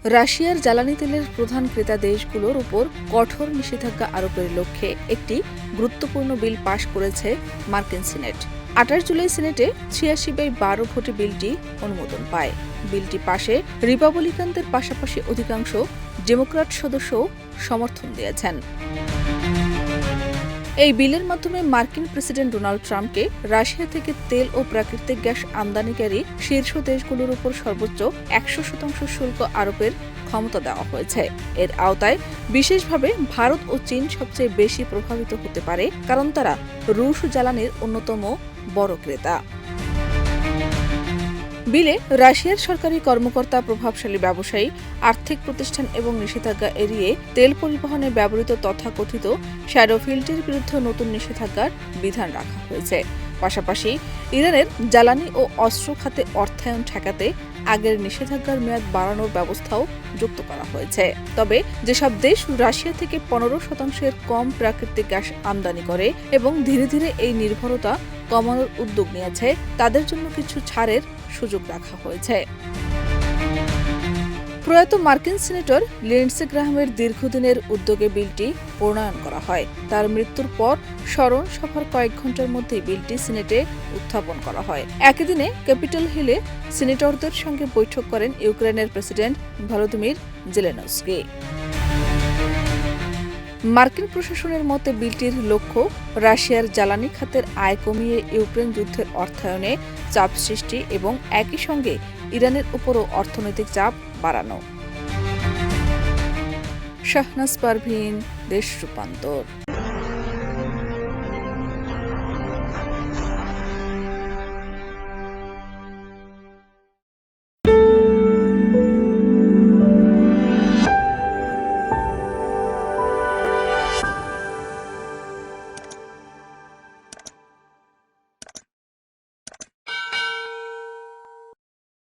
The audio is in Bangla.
রাশিয়ার জ্বালানি তেলের প্রধান ক্রেতা দেশগুলোর উপর কঠোর নিষেধাজ্ঞা আরোপের লক্ষ্যে একটি গুরুত্বপূর্ণ বিল পাশ করেছে মার্কিন সিনেট। ২৮ জুলাই সিনেটে ৮৬/১২ ভোটে বিলটি অনুমোদন পায়। বিলটি পাশে রিপাবলিকানদের পাশাপাশি অধিকাংশ ডেমোক্র্যাট সদস্যও সমর্থন দিয়েছেন। এই বিলের মাধ্যমে মার্কিন প্রেসিডেন্ট ডোনাল্ড ট্রাম্পকে রাশিয়া থেকে তেল ও প্রাকৃতিক গ্যাস আমদানিকারী শীর্ষ দেশগুলোর উপর সর্বোচ্চ ১০০% শুল্ক আরোপের ক্ষমতা দেওয়া হয়েছে। এর আওতায় বিশেষভাবে ভারত ও চীন সবচেয়ে বেশি প্রভাবিত হতে পারে, কারণ তারা রুশ জ্বালানির অন্যতম বড় ক্রেতা। বিলে রাশিয়ার সরকারি কর্মকর্তা, প্রভাবশালী ব্যবসায়ী, আর্থিক প্রতিষ্ঠান এবং নিষেধাজ্ঞা এড়িয়ে তেল পরিবহনে ব্যবহৃত তথাকথিত শ্যাডো ফিল্ডের বিরুদ্ধে নতুন নিষেধাজ্ঞার বিধান রাখা হয়েছে। পাশাপাশি ইরানের জ্বালানি ও অস্ত্র খাতে অর্থায়ন ঠেকাতে আগের নিষেধাজ্ঞার মেয়াদ বাড়ানোর ব্যবস্থাও যুক্ত করা হয়েছে। তবে যেসব দেশ রাশিয়া থেকে ১৫% কম প্রাকৃতিক গ্যাস আমদানি করে এবং ধীরে ধীরে এই নির্ভরতা কমানোর উদ্যোগ নিয়েছে, তাদের জন্য কিছু ছাড়ের সুযোগ রাখা হয়েছে। প্রয়াত মার্কিন সিনেটর লিন্ডসে গ্রাহামের দীর্ঘদিনের উদ্যোগে বিলটি প্রণয়ন করা হয়। তার মৃত্যুর পর স্মরণ সভার কয়েক ঘণ্টার মধ্যে বিলটি সিনেটে উত্থাপন করা হয়। একই দিনে ক্যাপিটল হিলে সিনেটরদের সঙ্গে বৈঠক করেন ইউক্রেনের প্রেসিডেন্ট ভলোদিমির জেলেনস্কি। মার্কিন প্রশাসনের মতে বিলটির লক্ষ্য রাশিয়ার জ্বালানি খাতের আয় কমিয়ে ইউক্রেন যুদ্ধের অর্থায়নে চাপ সৃষ্টি এবং একই সঙ্গে ইরানের উপরও অর্থনৈতিক চাপ বাড়ানো। শাহনাজ পারভীন, দেশ রূপান্তর।